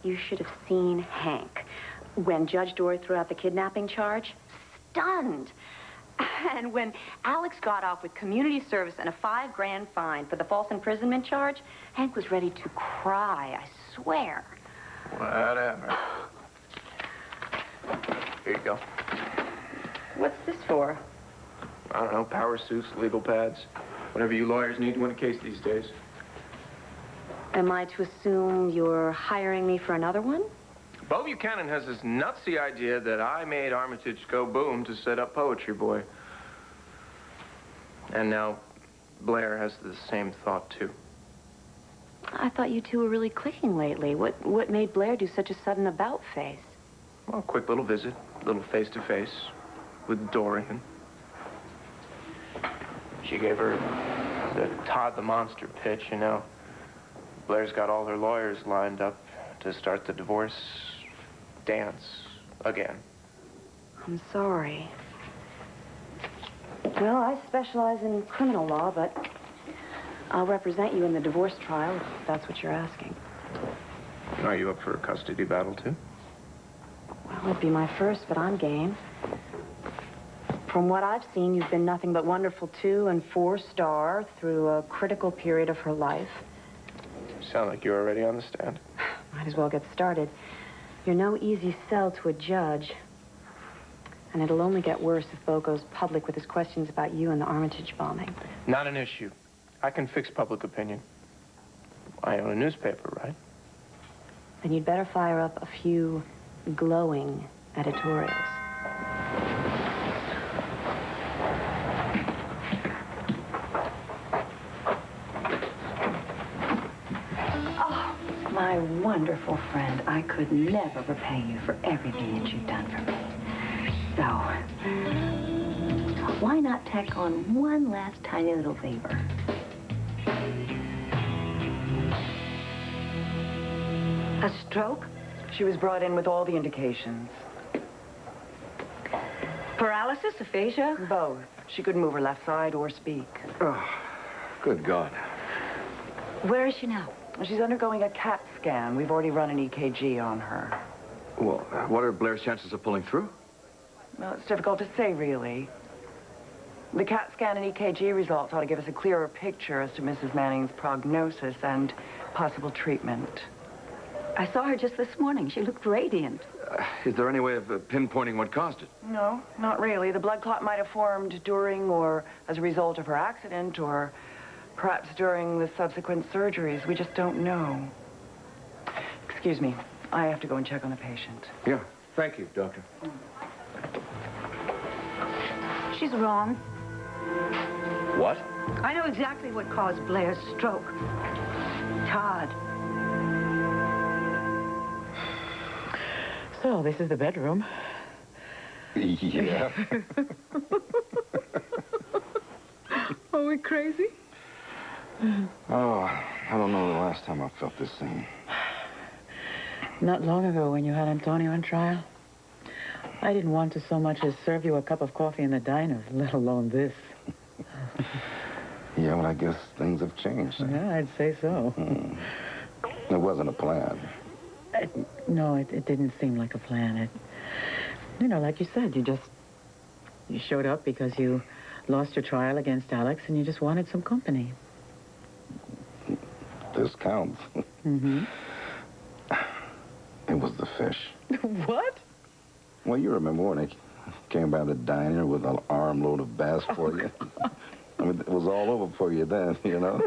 You should have seen Hank when Judge Dory threw out the kidnapping charge. Stunned. And when Alex got off with community service and a $5 grand fine for the false imprisonment charge, Hank was ready to cry, I swear. Whatever. Here you go. What's this for? I don't know, power suits, legal pads, whatever you lawyers need to win a case these days. Am I to assume you're hiring me for another one? Bo Buchanan has this nutsy idea that I made Armitage go boom to set up Poetry Boy. And now Blair has the same thought, too. I thought you two were really clicking lately. What made Blair do such a sudden about-face? Well, a quick little visit, little face-to-face with Dorian. She gave her the Todd the Monster pitch, you know. Blair's got all her lawyers lined up to start the divorce dance again. I'm sorry. Well, I specialize in criminal law, but I'll represent you in the divorce trial, if that's what you're asking. Are you up for a custody battle, too? Well, it'd be my first, but I'm game. From what I've seen, you've been nothing but wonderful 2- and 4-star through a critical period of her life. You sound like you're already on the stand. Might as well get started. You're no easy sell to a judge. And it'll only get worse if Bo goes public with his questions about you and the Armitage bombing. Not an issue. I can fix public opinion. I own a newspaper, right? Then you'd better fire up a few glowing editorials. Oh, my wonderful friend, I could never repay you for everything that you've done for me. So, why not tack on one last tiny little favor? A stroke? She was brought in with all the indications. Paralysis, aphasia? Both. She couldn't move her left side or speak. Oh, good God. Where is she now? She's undergoing a CAT scan. We've already run an EKG on her. Well, what are Blair's chances of pulling through? Well, it's difficult to say, really. The CAT scan and EKG results ought to give us a clearer picture as to Mrs. Manning's prognosis and possible treatment. I saw her just this morning. She looked radiant. Is there any way of pinpointing what caused it? No, not really. The blood clot might have formed during or as a result of her accident, or perhaps during the subsequent surgeries. We just don't know. Excuse me. I have to go and check on the patient. Yeah. Thank you, Doctor. She's wrong. What? I know exactly what caused Blair's stroke. Todd. So, this is the bedroom. Yeah. Are we crazy? Oh, I don't know the last time I felt this thing. Not long ago when you had Antonio on trial, I didn't want to so much as serve you a cup of coffee in the diner, let alone this. Yeah, well, I guess things have changed. Yeah, I'd say so. It wasn't a plan. No, it didn't seem like a plan. You know, like you said, you showed up because you lost your trial against Alex and you just wanted some company. This counts. Mm-hmm. It was the fish. What? Well, you remember when they came by the diner with an armload of bass for you? I mean, it was all over for you then, you know?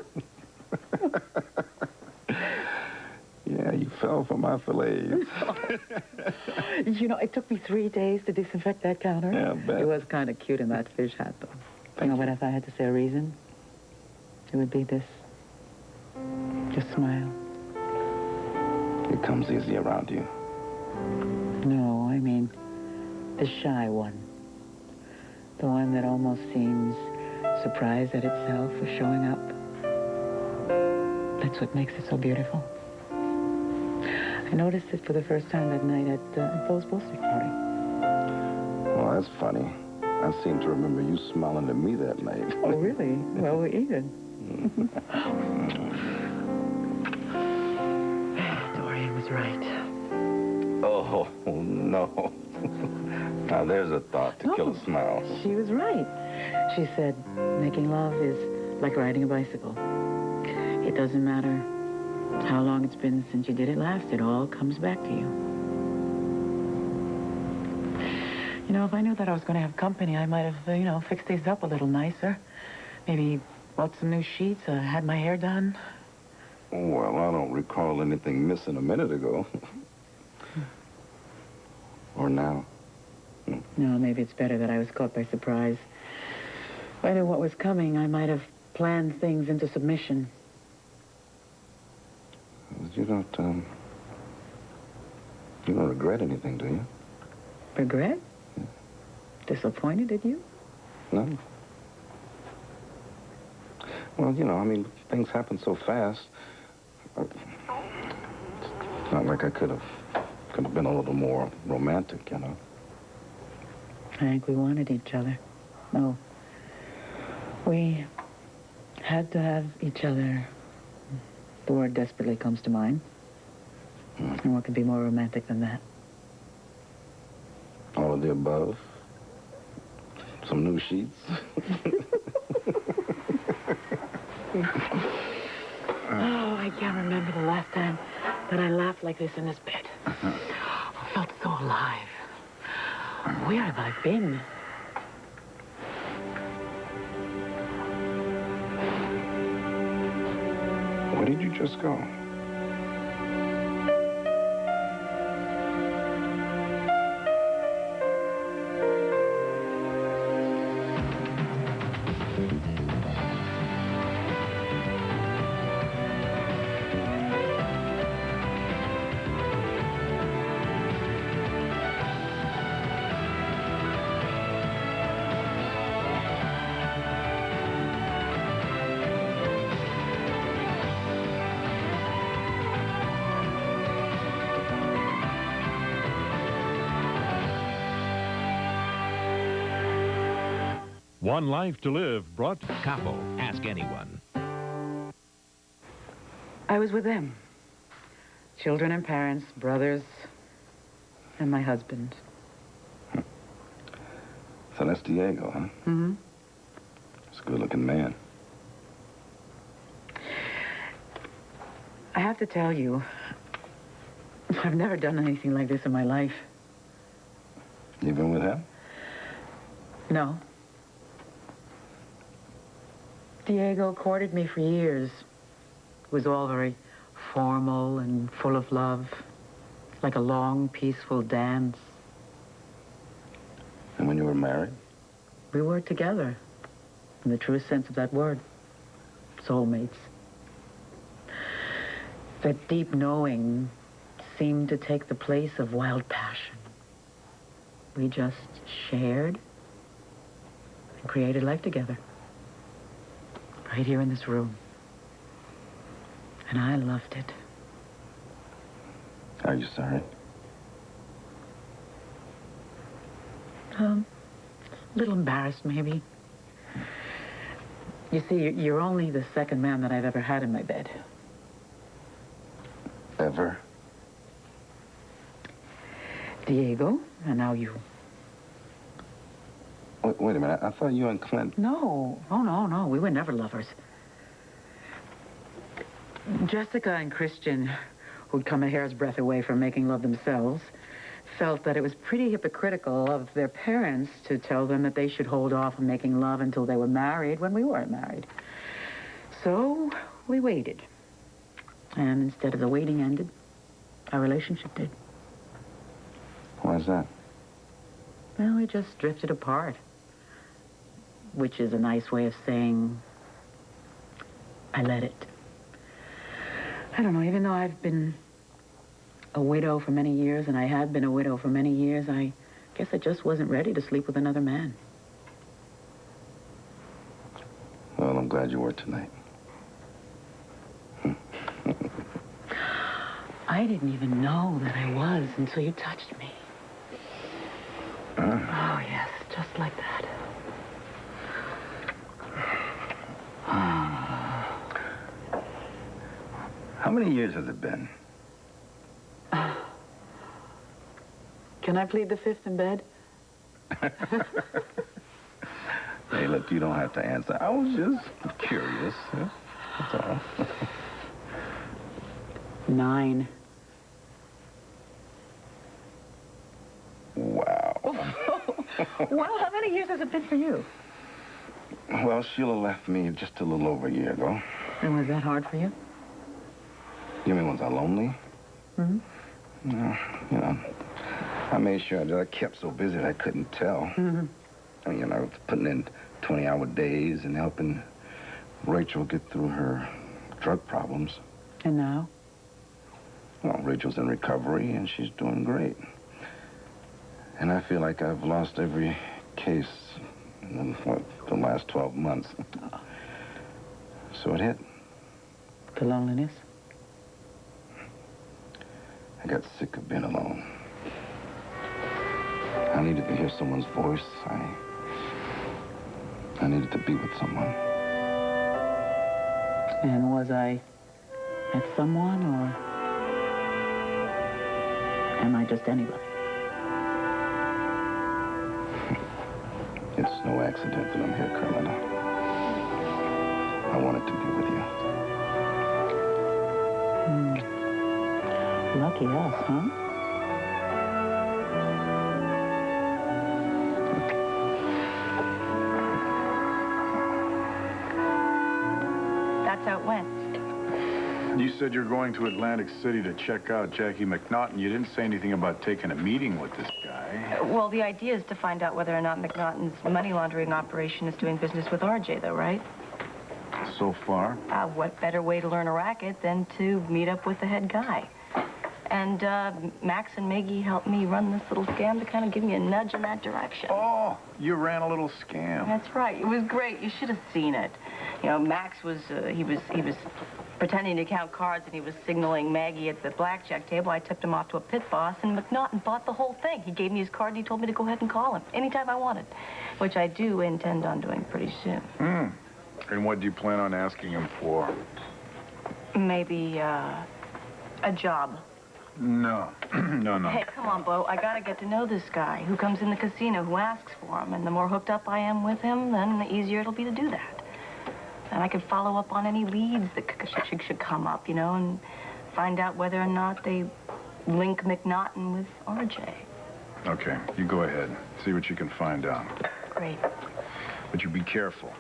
Yeah, you fell for my fillets. You know, it took me 3 days to disinfect that counter. Yeah, I bet. It was kind of cute in that fish hat, though. Thank you. But if I had to say a reason, it would be this. Just smile. It comes easy around you. No, I mean the shy one. The one that almost seems surprised at itself for showing up. That's what makes it so beautiful. I noticed it for the first time that night at Bo's birthday party. Well, that's funny. I seem to remember you smiling at me that night. Oh, really? Well, we're even. Dorian was right. Oh, no. Now, there's a thought to kill a smile. She was right. She said making love is like riding a bicycle. It doesn't matter how long it's been since you did it last. It all comes back to you. You know, if I knew that I was going to have company, I might have, fixed these up a little nicer. Maybe bought some new sheets, had my hair done. Well, I don't recall anything missing a minute ago. Or now. No, maybe it's better that I was caught by surprise. If I knew what was coming, I might have planned things into submission. You don't regret anything, do you? Regret? Disappointed, did you? No. Well, things happen so fast. It's not like I could have been a little more romantic, I think we wanted each other. No. We had to have each other. The word desperately comes to mind. And what could be more romantic than that? All of the above. Some new sheets. Oh, I can't remember the last time that I laughed like this in this bed. I felt so alive. Where have I been? Where did you just go? One Life to Live brought to Capo, ask anyone. I was with them. Children and parents, brothers, and my husband. So that's Diego, huh? Mm-hmm. He's a good-looking man. I have to tell you, I've never done anything like this in my life. You been with him? No. Diego courted me for years. It was all very formal and full of love, like a long, peaceful dance. And when you were married? We were together, in the truest sense of that word. Soulmates. That deep knowing seemed to take the place of wild passion. We just shared and created life together. Right here in this room. And I loved it. Are you sorry? A little embarrassed, maybe. You see, you're only the second man that I've ever had in my bed. Ever? Diego, and now you. Wait a minute. I thought you and Clint... No. Oh, no. We were never lovers. Jessica and Christian, who'd come a hair's breadth away from making love themselves, felt that it was pretty hypocritical of their parents to tell them that they should hold off on making love until they were married when we weren't married. So we waited. And instead of the waiting ended, our relationship did. Why's that? Well, we just drifted apart. Which is a nice way of saying, I let it. I don't know, even though I've been a widow for many years, and I had been a widow for many years, I guess I just wasn't ready to sleep with another man. Well, I'm glad you were tonight. I didn't even know that I was until you touched me. Oh, yes, just like that. How many years has it been? Can I plead the fifth in bed? Hey, look, you don't have to answer. I was just curious. Yeah, that's all. 9. Wow. Well, how many years has it been for you? Well, Sheila left me just a little over a year ago. And was that hard for you? You mean, was I lonely? Mm-hmm. No, you know, I made sure that I kept so busy that I couldn't tell. Mm-hmm. I mean, you know, putting in 20-hour days and helping Rachel get through her drug problems. And now? Well, Rachel's in recovery, and she's doing great. And I feel like I've lost every case in the last 12 months. So it hit. The loneliness? I got sick of being alone. I needed to hear someone's voice. I needed to be with someone. And was I at someone, or am I just anybody? It's no accident that I'm here, Carolina. I wanted to be with you. Lucky us, huh? That's how it went. You said you're going to Atlantic City to check out Jackie McNaughton. You didn't say anything about taking a meeting with this guy. Well, the idea is to find out whether or not McNaughton's money laundering operation is doing business with RJ, though, right? So far? What better way to learn a racket than to meet up with the head guy? And Max and Maggie helped me run this little scam to kind of give me a nudge in that direction. Oh, you ran a little scam. That's right. It was great. You should have seen it. You know, Max was, he was pretending to count cards, and he was signaling Maggie at the blackjack table. I tipped him off to a pit boss, and McNaughton bought the whole thing. He gave me his card, and he told me to go ahead and call him anytime I wanted, which I do intend on doing pretty soon. And what do you plan on asking him for? Maybe, a job. No. No. Hey, come on, Bo. I gotta get to know this guy who comes in the casino, who asks for him. And the more hooked up I am with him, then the easier it'll be to do that. And I could follow up on any leads that should come up, you know, and find out whether or not they link McNaughton with RJ. Okay, you go ahead. See what you can find out. Great. But you be careful.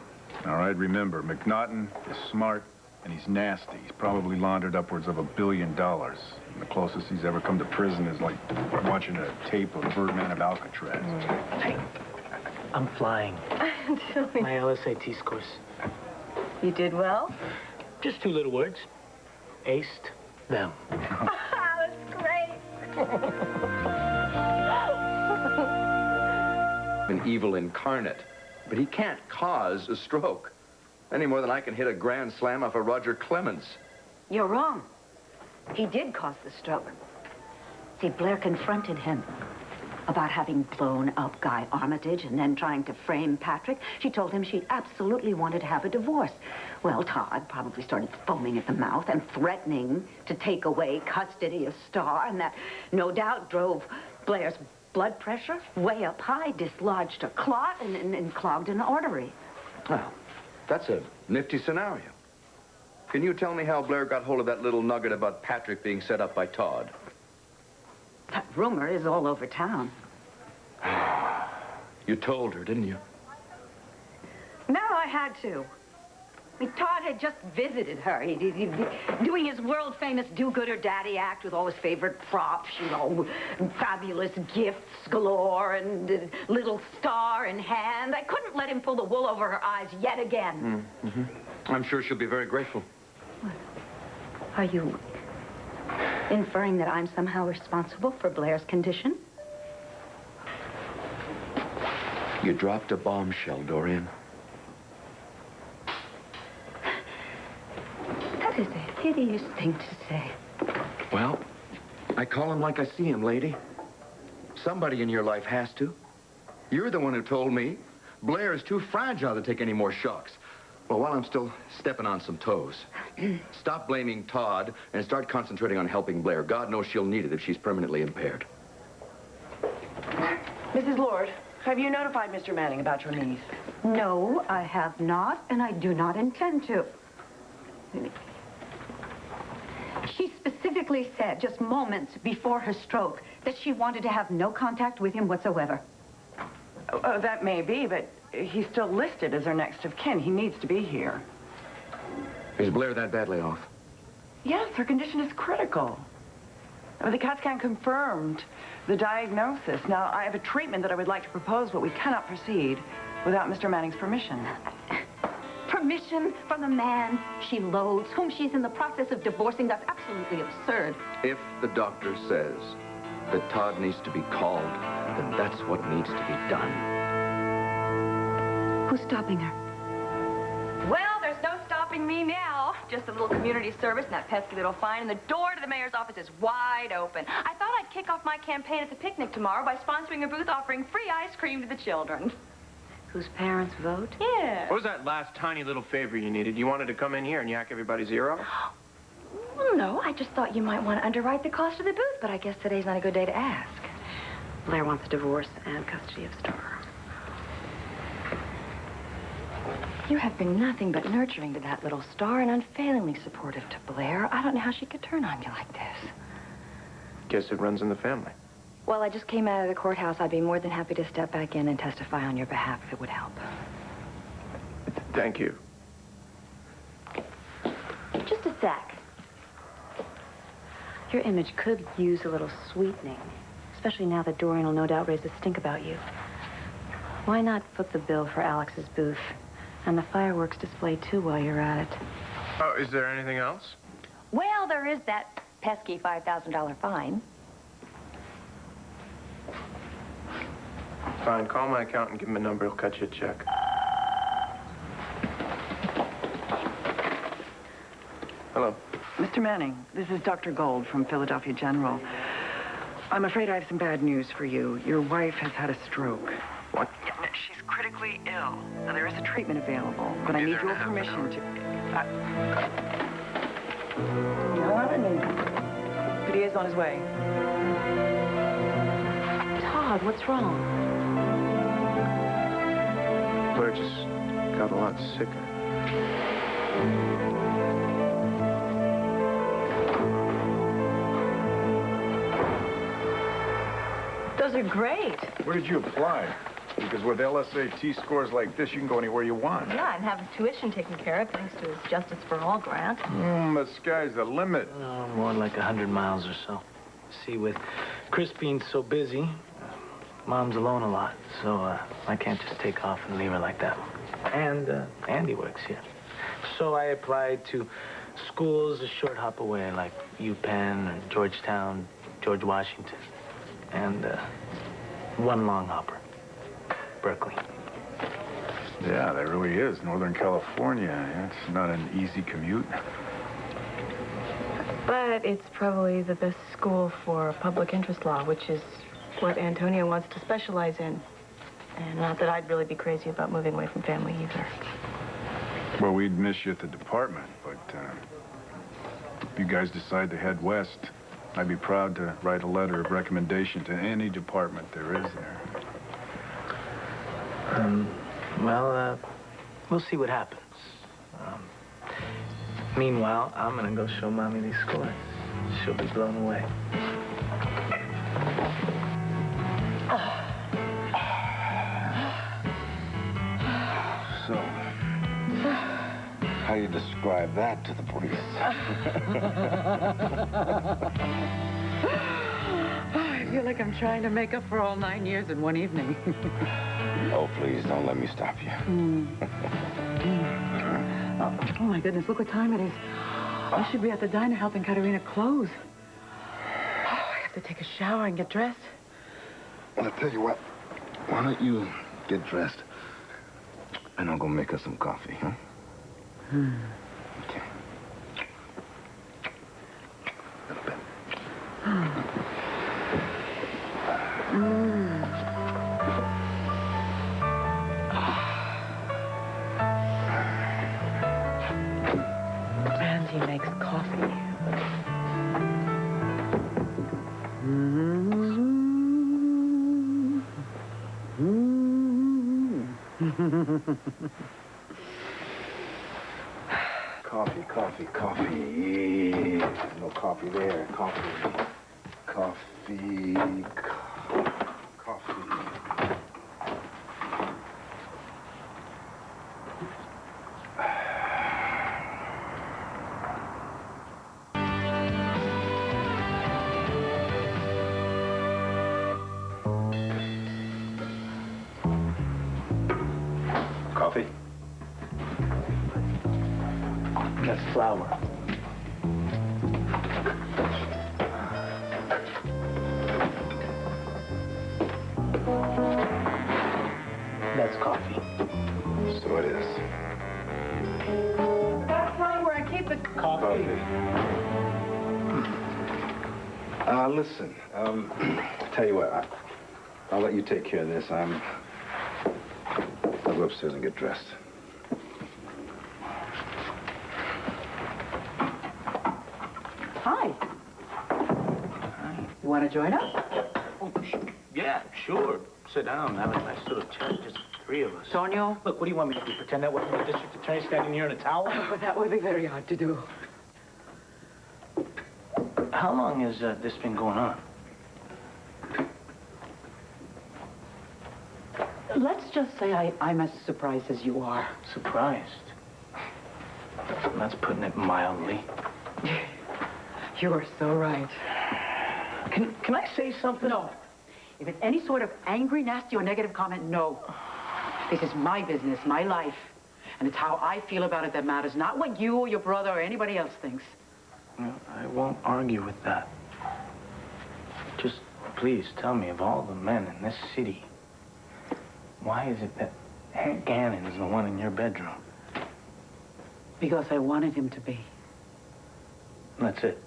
All right, remember, McNaughton is smart and he's nasty. He's probably laundered upwards of $1 billion. And the closest he's ever come to prison is like watching a tape of Birdman of Alcatraz. Hey, I'm flying. My LSAT scores. You did well? Just 2 little words. Aced them. That's great. An evil incarnate, but he can't cause a stroke any more than I can hit a grand slam off of Roger Clemens. You're wrong. He did cause the stroke. See, Blair confronted him about having blown up Guy Armitage and then trying to frame Patrick. She told him she absolutely wanted to have a divorce. Well, Todd probably started foaming at the mouth and threatening to take away custody of Star, and that no doubt drove Blair's blood pressure way up high, dislodged a clot, and clogged an artery. Well, that's a nifty scenario. Can you tell me how Blair got hold of that little nugget about Patrick being set up by Todd? That rumor is all over town. You told her, didn't you? No, I had to. I mean, Todd had just visited her. He'd doing his world-famous do-gooder daddy act with all his favorite props, you know, fabulous gifts galore and little star in hand. I couldn't let him pull the wool over her eyes yet again. I'm sure she'll be very grateful. What? Are you inferring that I'm somehow responsible for Blair's condition? You dropped a bombshell, Dorian. That is a hideous thing to say. Well, I call him like I see him, lady. Somebody in your life has to. You're the one who told me Blair is too fragile to take any more shocks. Well, while I'm still stepping on some toes, stop blaming Todd and start concentrating on helping Blair. God knows she'll need it if she's permanently impaired. Mrs. Lord, have you notified Mr. Manning about your niece? No, I have not, and I do not intend to. She specifically said, just moments before her stroke, that she wanted to have no contact with him whatsoever. Oh, that may be, but he's still listed as her next of kin. He needs to be here. Is Blair that badly off? Yes, her condition is critical. The CAT scan confirmed the diagnosis. Now, I have a treatment that I would like to propose, but we cannot proceed without Mr. Manning's permission. Permission from the man she loathes, whom she's in the process of divorcing. That's absolutely absurd. If the doctor says that Todd needs to be called, then that's what needs to be done. Who's stopping her? Well, there's no stopping me now. Just a little community service and that pesky little fine, and the door to the mayor's office is wide open. I thought I'd kick off my campaign at the picnic tomorrow by sponsoring a booth offering free ice cream to the children. Whose parents vote? Yeah. What was that last tiny little favor you needed? You wanted to come in here and yak everybody's ear off? Well, no, I just thought you might want to underwrite the cost of the booth, but I guess today's not a good day to ask. Blair wants a divorce and custody of Star. You have been nothing but nurturing to that little Star and unfailingly supportive to Blair. I don't know how she could turn on you like this. Guess it runs in the family. Well, I just came out of the courthouse. I'd be more than happy to step back in and testify on your behalf if it would help. Thank you. Just a sec. Your image could use a little sweetening, especially now that Dorian will no doubt raise a stink about you. Why not foot the bill for Alex's booth and the fireworks display, too, while you're at it? Oh, is there anything else? Well, there is that pesky $5,000 fine. Fine, call my accountant, give him a number, he'll cut you a check. Hello. Mr. Manning, this is Dr. Gold from Philadelphia General. I'm afraid I have some bad news for you. Your wife has had a stroke. What? She's critically ill. Now, there is a treatment available, but I need your permission to... Not a need. But he is on his way. Todd, what's wrong? Blair just got a lot sicker. Those are great. Where did you apply? Because with LSAT scores like this, you can go anywhere you want. Yeah, and have tuition taken care of thanks to his Justice for All grant. The sky's the limit. More like 100 miles or so. See, with Chris being so busy, Mom's alone a lot, so I can't just take off and leave her like that. And Andy works here. So I applied to schools a short hop away, like UPenn, or Georgetown, George Washington, and one long hopper, Berkeley. Yeah, that really is. Northern California. It's not an easy commute. But it's probably the best school for public interest law, which is what Antonio wants to specialize in. And not that I'd really be crazy about moving away from family either. Well, we'd miss you at the department, but if you guys decide to head west, I'd be proud to write a letter of recommendation to any department there is there. Well, we'll see what happens. Meanwhile, I'm gonna go show Mommy these scores. She'll be blown away. So, how you describe that to the police? I feel like I'm trying to make up for all 9 years in one evening. Oh, please, don't let me stop you. Oh, my goodness, look what time it is. I should be at the diner helping Katerina close. Oh, I have to take a shower and get dressed. Well, I'll tell you what. Why don't you get dressed, and I'll go make us some coffee, huh? Okay. A little bit. And he makes coffee. Coffee, coffee, coffee. No coffee there. Coffee. Coffee. Coffee. Coffee? That's flour. That's coffee. So it is. That's right where I keep the Coffee. Listen, tell you what, I'll let you take care of this. I'll go upstairs and get dressed. Hi. You want to join us? Oh, yeah, sure. Sit down, have a nice little chat, just three of us. Tonio? Look, what do you want me to do? Pretend that wasn't the district attorney standing here in a towel? But that would be very hard to do. How long has this been going on? Let's just say I'm as surprised as you are. Surprised? That's putting it mildly. You are so right. Can I say something? No. If it's any sort of angry, nasty, or negative comment, no. This is my business, my life. And it's how I feel about it that matters, not what you or your brother or anybody else thinks. No, I won't argue with that. Just please tell me, of all the men in this city, why is it that Hank Gannon is the one in your bedroom? Because I wanted him to be. That's it.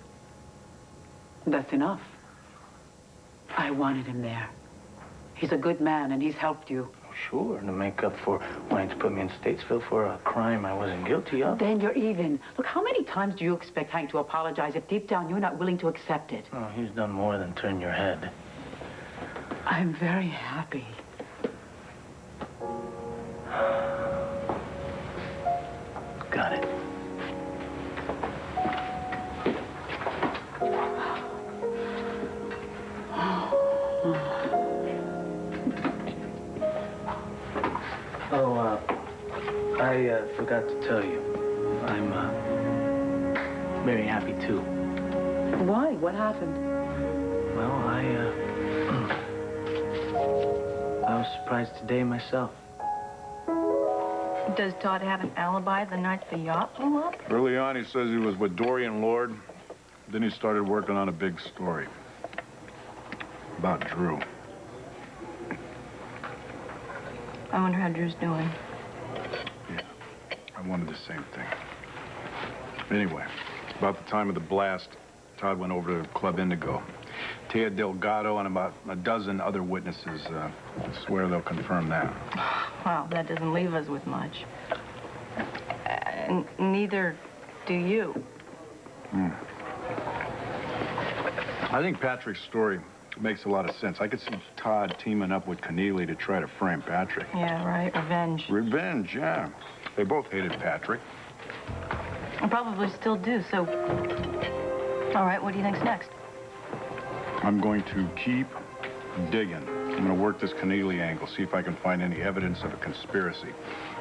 That's enough. I wanted him there. He's a good man, and he's helped you. Sure, to make up for wanting to put me in Statesville for a crime I wasn't guilty of. Then you're even. Look, how many times do you expect Hank to apologize if deep down you're not willing to accept it? Oh, he's done more than turn your head. I'm very happy. Got it. Oh, I forgot to tell you. I'm, very happy, too. Why? What happened? Well, I was surprised today myself. Does Todd have an alibi the night the yacht blew up? Early on, he says he was with Dorian Lord. Then he started working on a big story. About Drew. I wonder how Drew's doing. Yeah, I wanted the same thing. Anyway, about the time of the blast, Todd went over to Club Indigo. Tia Delgado and about a dozen other witnesses swear they'll confirm that. Well, that doesn't leave us with much. Neither do you. I think Patrick's story makes a lot of sense. I could see Todd teaming up with Keneally to try to frame Patrick. Yeah, right. Revenge. Revenge, yeah. They both hated Patrick. And probably still do, so... All right, what do you think's next? I'm going to keep digging. I'm going to work this Keneally angle, see if I can find any evidence of a conspiracy.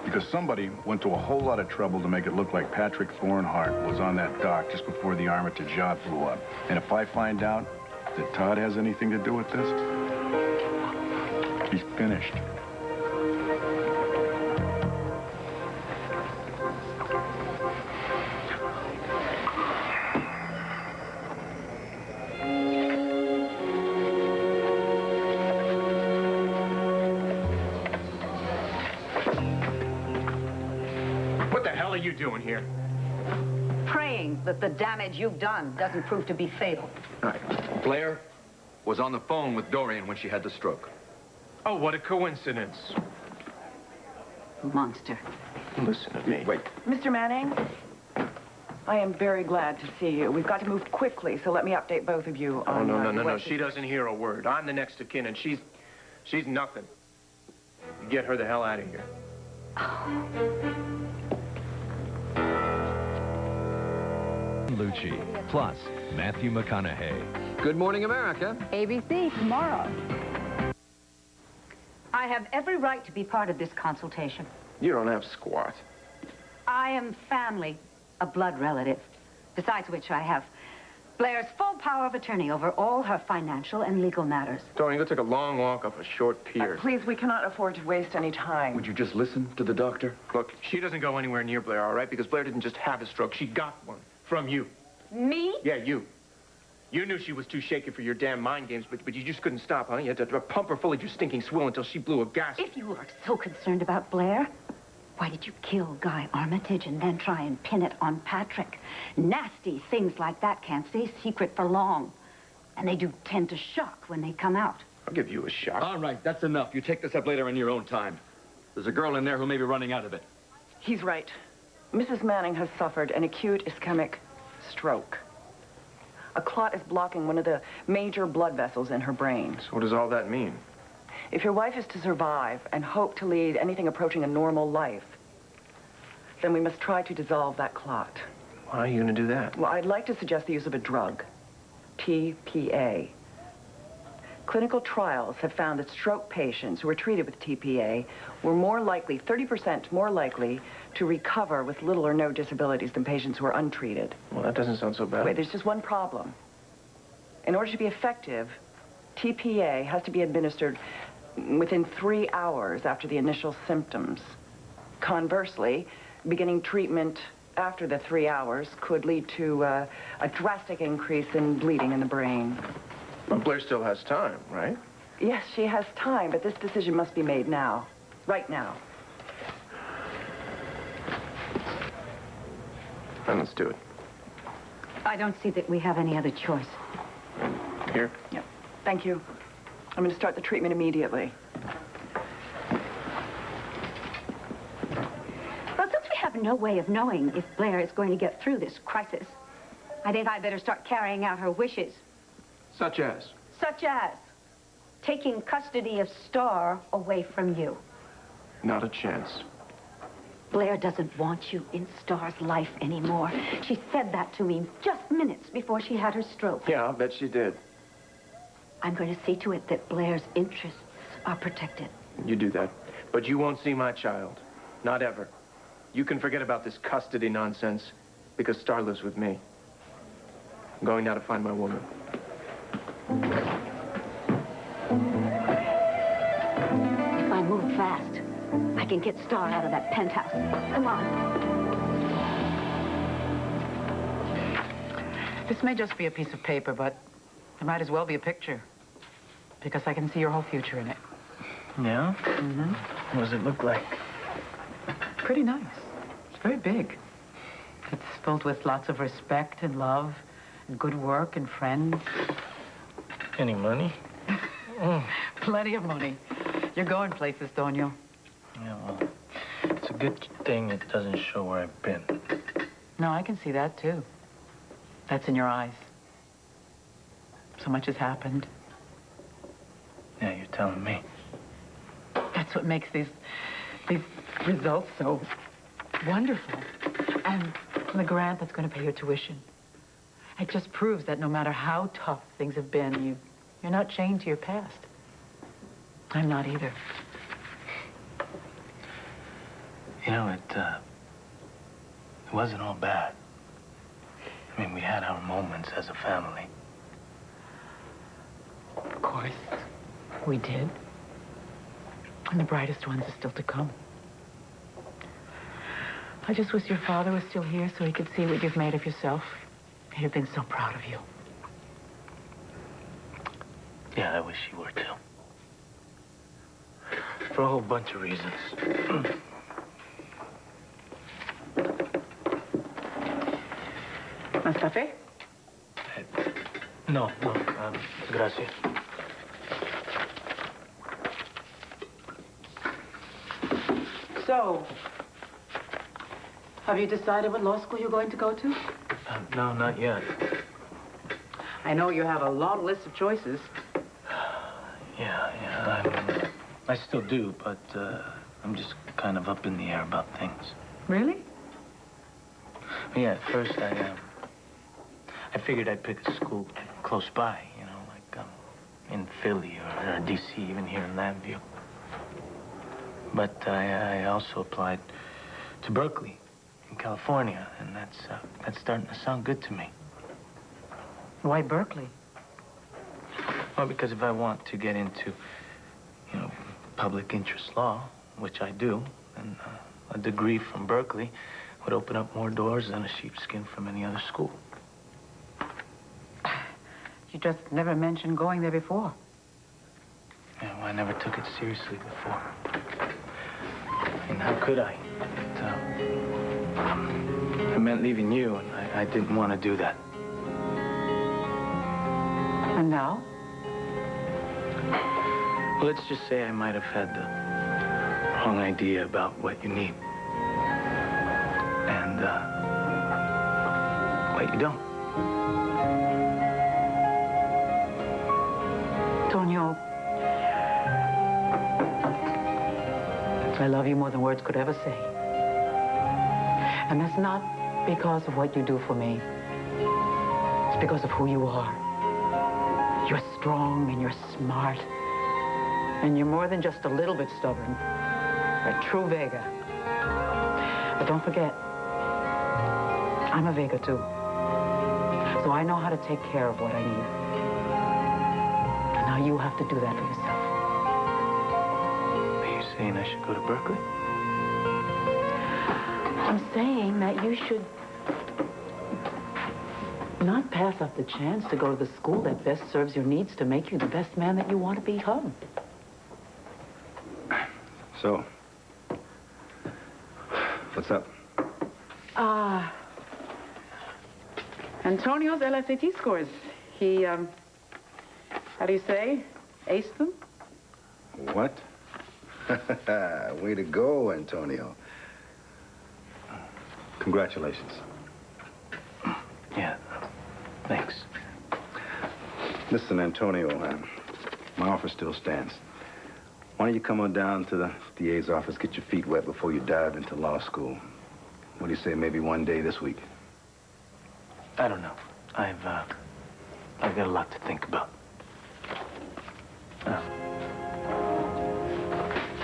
Because somebody went to a whole lot of trouble to make it look like Patrick Thornhart was on that dock just before the Armitage yacht blew up. And if I find out that Todd has anything to do with this, he's finished. What the hell are you doing here? Praying that the damage you've done doesn't prove to be fatal. All right. Blair was on the phone with Dorian when she had the stroke. Oh, what a coincidence. Monster. Listen to me. Wait. Mr. Manning, I am very glad to see you. We've got to move quickly, so let me update both of you Oh, on... no. She doesn't hear a word. I'm the next of kin, and she's nothing. You get her the hell out of here. Lucci, plus Matthew McConaughey. Good Morning America. ABC tomorrow. I have every right to be part of this consultation. You don't have squat. I am family, a blood relative. Besides which, I have Blair's full power of attorney over all her financial and legal matters. Tony, go take a long walk up a short pier. Please, we cannot afford to waste any time. Would you just listen to the doctor? Look, she doesn't go anywhere near Blair, all right? Because Blair didn't just have a stroke. She got one. From you. Me? Yeah, you. You knew she was too shaky for your damn mind games, but you just couldn't stop, huh? You had to pump her full of your stinking swill until she blew a gasp. If you are so concerned about Blair, why did you kill Guy Armitage and then try and pin it on Patrick? Nasty things like that can't stay secret for long. And they do tend to shock when they come out. I'll give you a shot. All right, that's enough. You take this up later in your own time. There's a girl in there who may be running out of it. He's right. Mrs. Manning has suffered an acute ischemic stroke. A clot is blocking one of the major blood vessels in her brain. So what does all that mean? If your wife is to survive and hope to lead anything approaching a normal life, then we must try to dissolve that clot. Why are you going to do that? Well, I'd like to suggest the use of a drug, TPA. Clinical trials have found that stroke patients who were treated with TPA were more likely, 30% more likely, to recover with little or no disabilities than patients who are untreated. Well, that doesn't sound so bad. Wait, there's just one problem. In order to be effective, TPA has to be administered within 3 hours after the initial symptoms. Conversely, beginning treatment after the 3 hours could lead to a drastic increase in bleeding in the brain. Well, Blair still has time, right? Yes, she has time, but this decision must be made now. Right now. Then let's do it. I don't see that we have any other choice. Here? Yep. Thank you. I'm going to start the treatment immediately. Well, since we have no way of knowing if Blair is going to get through this crisis, I think I better start carrying out her wishes. Such as? Such as taking custody of Star away from you. Not a chance. Blair doesn't want you in Star's life anymore. She said that to me just minutes before she had her stroke. Yeah, I'll bet she did. I'm going to see to it that Blair's interests are protected. You do that. But you won't see my child. Not ever. You can forget about this custody nonsense because Star lives with me. I'm going now to find my woman. If I move fast, I can get Star out of that penthouse. Come on. This may just be a piece of paper, but it might as well be a picture. Because I can see your whole future in it. Yeah? Mm-hmm. What does it look like? Pretty nice. It's very big. It's filled with lots of respect and love and good work and friends. Any money? Plenty of money. You're going places, don't you? Yeah, well, it's a good thing it doesn't show where I've been. No, I can see that, too. That's in your eyes. So much has happened. Yeah, you're telling me. That's what makes these results so wonderful. And the grant that's going to pay your tuition. It just proves that no matter how tough things have been, you're not chained to your past. I'm not either. You know, it wasn't all bad. I mean, we had our moments as a family. Of course, we did. And the brightest ones are still to come. I just wish your father was still here so he could see what you've made of yourself. He'd have been so proud of you. Yeah, I wish you were, too. For a whole bunch of reasons. Más café? No, gracias. So, have you decided what law school you're going to go to? No, not yet. I know you have a long list of choices. Yeah, I still do, but I'm just kind of up in the air about things. Really? Yeah, at first I figured I'd pick a school close by, you know, like in Philly or D.C., even here in Lambview. But I also applied to Berkeley in California, and that's starting to sound good to me. Why Berkeley? Well, because if I want to get into, you know, public interest law, which I do, then a degree from Berkeley would open up more doors than a sheepskin from any other school. You just never mentioned going there before. Yeah, well, I never took it seriously before. And how could I? It meant leaving you, and I didn't want to do that. And now? Well, let's just say I might have had the wrong idea about what you need. And, what you don't. Antonio, I love you more than words could ever say. And that's not because of what you do for me. It's because of who you are. You're strong and you're smart. And you're more than just a little bit stubborn. You're a true Vega. But don't forget, I'm a Vega too. So I know how to take care of what I need. And now you have to do that for yourself. Are you saying I should go to Berkeley? I'm saying that you should not pass up the chance to go to the school that best serves your needs to make you the best man that you want to become. So, what's up? Antonio's LSAT scores. He, how do you say, aced them? What? Way to go, Antonio. Congratulations. Yeah, thanks. Listen, Antonio, my offer still stands. Why don't you come on down to the DA's office, get your feet wet before you dive into law school? What do you say, maybe one day this week? I don't know. I've got a lot to think about.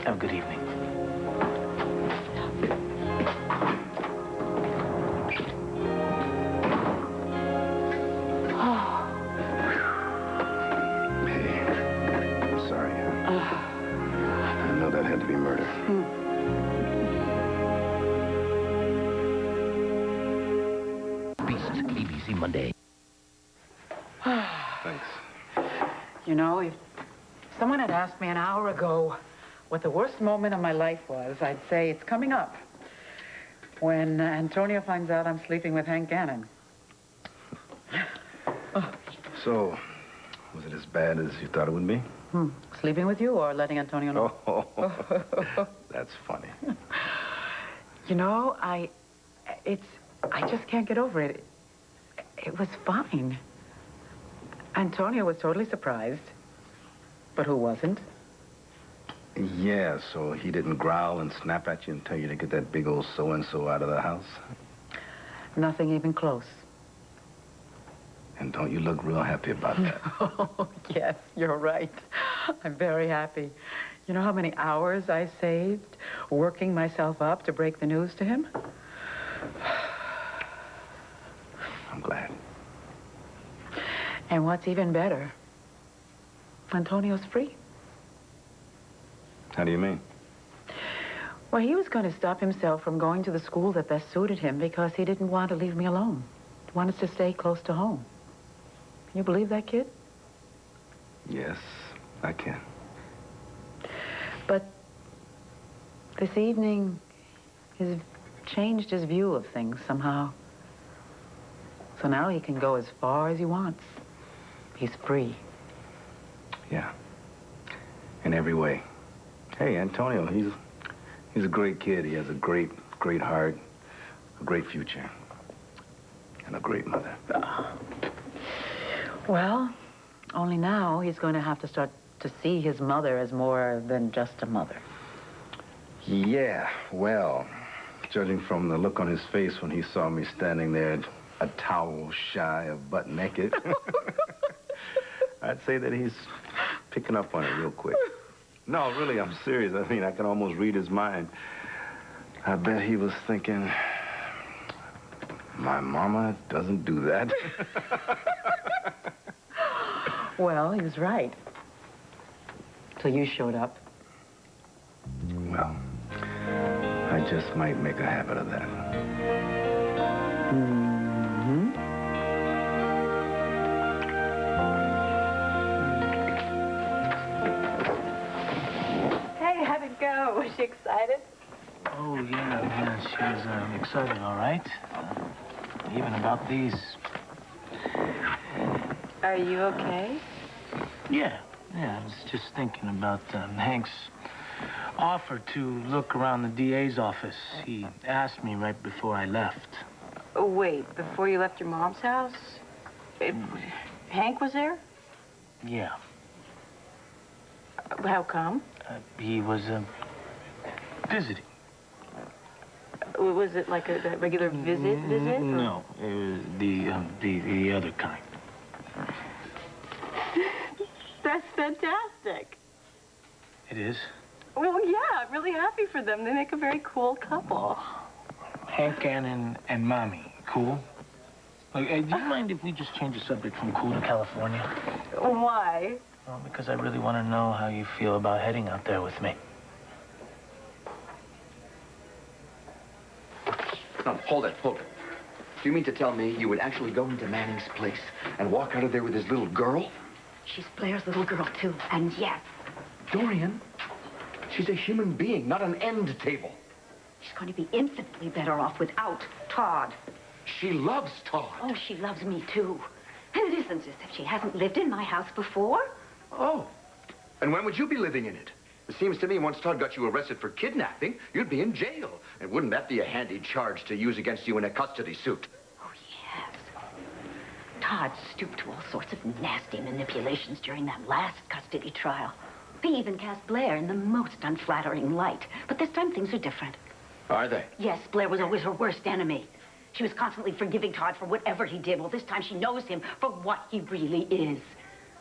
Have a good evening. Hey, I'm sorry. I know that had to be murder. Beast, ABC Monday. Thanks. You know, if someone had asked me an hour ago what the worst moment of my life was, I'd say it's coming up. When Antonio finds out I'm sleeping with Hank Gannon. So, was it as bad as you thought it would be? Sleeping with you or letting Antonio know? Oh, that's funny. You know, I just can't get over it. It was fine. Antonio was totally surprised. But who wasn't? Yeah, so he didn't growl and snap at you and tell you to get that big old so-and-so out of the house? Nothing even close. And don't you look real happy about that? Oh, yes, you're right. I'm very happy. You know how many hours I saved working myself up to break the news to him? I'm glad. And what's even better, Antonio's free. How do you mean? Well, he was going to stop himself from going to the school that best suited him because he didn't want to leave me alone. He wanted to stay close to home. Can you believe that, kid? Yes, I can. But this evening, he's changed his view of things somehow. So now he can go as far as he wants. He's free. Yeah. In every way. Hey, Antonio, he's a great kid. He has a great heart, a great future, and a great mother. Well, only now he's going to have to start to see his mother as more than just a mother. Yeah, well, judging from the look on his face when he saw me standing there a towel shy of butt naked, I'd say that he's picking up on it real quick. No, really, I'm serious. I mean, I can almost read his mind. I bet he was thinking, my mama doesn't do that. Well, he was right. Till you showed up. Well, I just might make a habit of that. Mm-hmm. Hey, how'd it go? Was she excited? Oh, yeah, she was excited, all right. Even about these. Are you okay? Yeah, I was just thinking about Hank's offer to look around the DA's office. He asked me right before I left. Oh, wait, before you left your mom's house? Hank was there? Yeah. How come? He was visiting. Was it like a regular visit? Or? No, it was the other kind. That's fantastic. It is? Well, yeah, I'm really happy for them. They make a very cool couple. Hank, Ann, and Mommy, cool? Do you mind if we just change the subject from cool to California? Why? Well, because I really want to know how you feel about heading out there with me. No, hold it. Do you mean to tell me you would actually go into Manning's place and walk out of there with his little girl? She's Blair's little girl, too. And yes, Dorian, she's a human being, not an end table. she's going to be infinitely better off without Todd. She loves Todd. Oh, she loves me, too. And it isn't as if she hasn't lived in my house before. Oh. And when would you be living in it? It seems to me once Todd got you arrested for kidnapping, you'd be in jail. And wouldn't that be a handy charge to use against you in a custody suit? Oh, yes. Todd stooped to all sorts of nasty manipulations during that last custody trial. He even cast Blair in the most unflattering light. But this time things are different. Are they? Yes, Blair was always her worst enemy. She was constantly forgiving Todd for whatever he did. Well, this time she knows him for what he really is.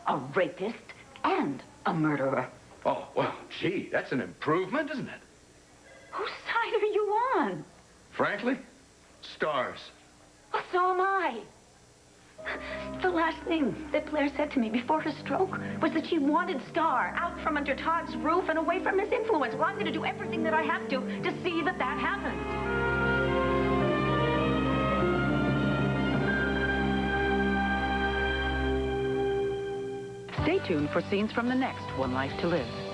A rapist and a murderer. Oh, well, gee, that's an improvement, isn't it? Whose side are you on? Frankly, Stars. Well, so am I. The last thing that Blair said to me before her stroke was that she wanted Star out from under Todd's roof and away from his influence. Well, I'm going to do everything that I have to see that that happens. Stay tuned for scenes from the next One Life to Live.